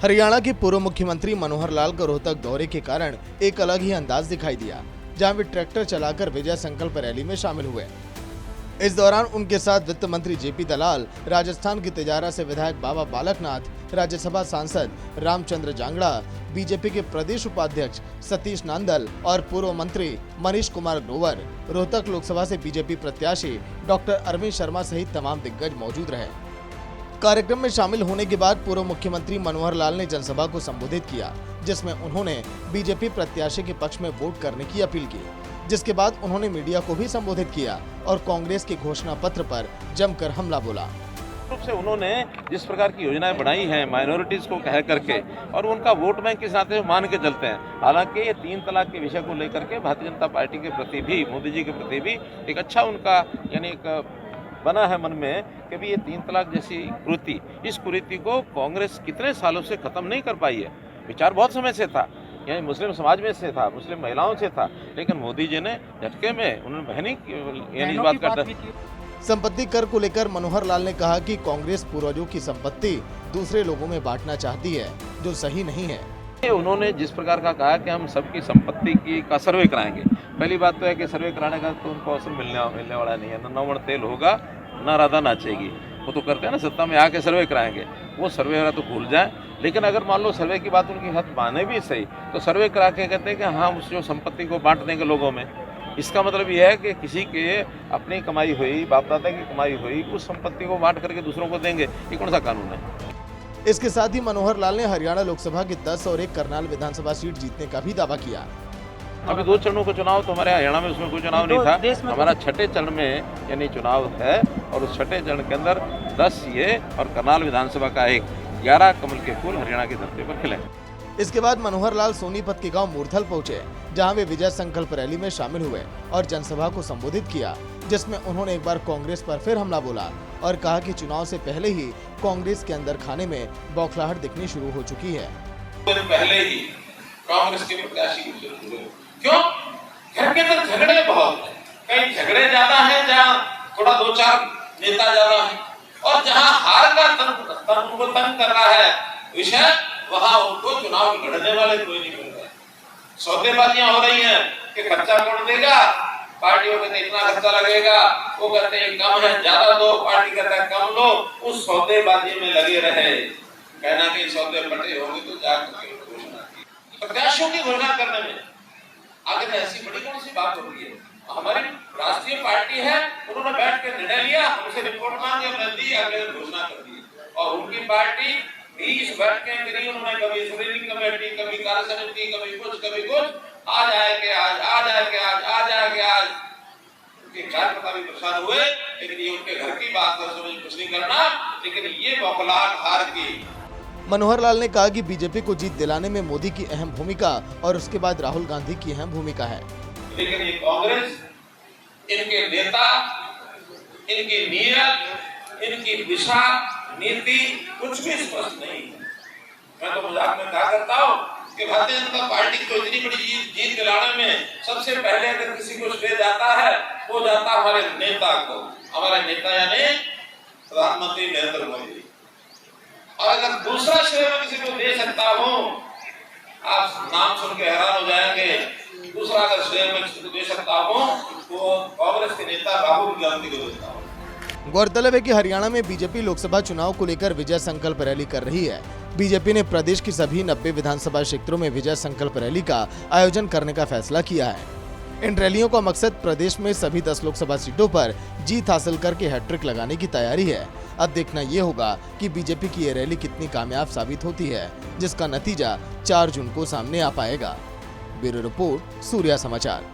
हरियाणा के पूर्व मुख्यमंत्री मनोहर लाल का रोहतक दौरे के कारण एक अलग ही अंदाज दिखाई दिया, जहां वे ट्रैक्टर चलाकर विजय संकल्प रैली में शामिल हुए। इस दौरान उनके साथ वित्त मंत्री जेपी दलाल, राजस्थान के तिजारा से विधायक बाबा बालकनाथ, राज्यसभा सांसद रामचंद्र जांगड़ा, बीजेपी के प्रदेश उपाध्यक्ष सतीश नांदल और पूर्व मंत्री मनीष कुमार ग्रोवर, रोहतक लोकसभा से बीजेपी प्रत्याशी डॉक्टर अरविंद शर्मा सहित तमाम दिग्गज मौजूद रहे। कार्यक्रम में शामिल होने के बाद पूर्व मुख्यमंत्री मनोहर लाल ने जनसभा को संबोधित किया, जिसमें उन्होंने बीजेपी प्रत्याशी के पक्ष में वोट करने की अपील की। जिसके बाद उन्होंने मीडिया को भी संबोधित किया और कांग्रेस के घोषणा पत्र पर जमकर हमला बोला। रूप से उन्होंने जिस प्रकार की योजनाएं बनाई हैं माइनॉरिटीज को कह करके, और उनका वोट बैंक के साथ मान के चलते हैं। हालांकि ये 3 तलाक के विषय को लेकर के भारतीय जनता पार्टी के प्रति भी, मोदी जी के प्रति भी एक अच्छा उनका यानी एक बना है मन में कि भी ये 3 तलाक जैसी कुरीति, इस कुरीति को कांग्रेस कितने सालों से खत्म नहीं कर पाई है। विचार बहुत समय से था, यानी मुस्लिम समाज में से था, मुस्लिम महिलाओं से था, लेकिन मोदी जी ने झटके में उन्होंने बहनी इस बात का संपत्ति कर को लेकर मनोहर लाल ने कहा कि कांग्रेस पूर्वजों की संपत्ति दूसरे लोगों में बांटना चाहती है, जो सही नहीं है। उन्होंने जिस प्रकार का कहा कि हम सबकी संपत्ति का सर्वे कराएंगे, पहली बात तो है कि सर्वे कराने का तो उनको अवसर मिलने वाला नहीं है। न नौवण तेल होगा, न राधा नाचेगी। वो तो करते हैं ना, सत्ता में आके सर्वे कराएंगे, वो सर्वे वाला तो भूल जाए। लेकिन अगर मान लो सर्वे की बात उनकी हद माने भी सही, तो सर्वे करा के कहते हैं कि हाँ उस जो संपत्ति को बांट देंगे लोगों में। इसका मतलब यह है कि किसी के अपनी कमाई हुई, बाप दादा की कमाई हुई, उस संपत्ति को बांट करके दूसरों को देंगे, ये कौन सा कानून है। इसके साथ ही मनोहर लाल ने हरियाणा लोकसभा की 10 और 1 करनाल विधानसभा सीट जीतने का भी दावा किया। अभी 2 चरणों का चुनाव तो हमारे हरियाणा में, उसमें कोई चुनाव नहीं था। हमारा 6ठे चरण में यानी चुनाव है, और उस 6ठे चरण के अंदर 10 ये और करनाल विधानसभा का 11 कमल के फूल हरियाणा की धरती पर खिले। इसके बाद मनोहर लाल सोनीपत के गांव मूर्थल पहुंचे, जहां वे विजय संकल्प रैली में शामिल हुए और जनसभा को संबोधित किया, जिसमें उन्होंने एक बार कांग्रेस पर फिर हमला बोला और कहा कि चुनाव से पहले ही कांग्रेस के अंदर खाने में बौखलाहट दिखनी शुरू हो चुकी है। पहले ही कांग्रेस के प्रत्याशी क्यों? घर के अंदर झगड़े बहुत हैं, कहीं झगड़े ज्यादा हैं, जहाँ थोड़ा 2-4 नेता ज्यादा है, और जहाँ हार का तंग कर रहा है विषय, वहाँ उनको चुनाव लड़ने वाले कोई नहीं मिल रहे। सौदेबाजियां हो रही हैं कि खर्चा कौन देगा, पार्टियों कहते इतना खर्चा लगेगा, वो कहते हैं कम है, ज्यादा दो, पार्टी कहता है कम लो। उस सौदेबाजी में लगे रहे, कहना कि सौदे पटे होंगे तो जाकर घोषणा की, प्रत्याशियों की घोषणा करने में आगे ऐसी बड़ी कौन सी बात हो रही है। हमारी राष्ट्रीय पार्टी है, उन्होंने बैठ के निर्णय लिया, हमसे रिपोर्ट मांगी, हमने दी, अगले घोषणा कर दी। और उनकी पार्टी 20 बैठकें करी उन्होंने, कभी स्क्रीनिंग कमेटी, कभी कार्य समिति, कभी कुछ, आ जाए के आज उनके कार्यकर्ता भी परेशान हुए। लेकिन ये उनके घर की बात है, समझ कुछ नहीं करना। लेकिन ये बौखलाहट हार की। मनोहर लाल ने कहा कि बीजेपी को जीत दिलाने में मोदी की अहम भूमिका और उसके बाद राहुल गांधी की अहम भूमिका है। लेकिन ये कांग्रेस, इनके नेता, इनकी नीयत, इनकी दिशा नीति कुछ भी स्पष्ट नहीं है। मैं तो मजाक में कहा करता हूँ कि भारतीय जनता पार्टी को इतनी बड़ी जीत दिलाने में सबसे पहले अगर किसी को श्रेय जाता है, वो जाता हमारे नेता को। हमारे नेता यानी प्रधानमंत्री नरेंद्र मोदी। और अगर दूसरा श्रेय मैं किसी को दे सकता हूँ, आप नाम सुन के हैरान हो जाएंगे, दूसरा अगर श्रेय मैं किसी को दे सकता हूँ तो कांग्रेस के नेता राहुल गांधी को देता हूँ। गौरतलब है कि हरियाणा में बीजेपी लोकसभा चुनाव को लेकर विजय संकल्प रैली कर रही है। बीजेपी ने प्रदेश की सभी 90 विधानसभा क्षेत्रों में विजय संकल्प रैली का आयोजन करने का फैसला किया है। इन रैलियों का मकसद प्रदेश में सभी 10 लोकसभा सीटों पर जीत हासिल करके हैट्रिक लगाने की तैयारी है। अब देखना ये होगा कि बीजेपी की ये रैली कितनी कामयाब साबित होती है, जिसका नतीजा 4 जून को सामने आ पाएगा। ब्यूरो रिपोर्ट, सूर्या समाचार।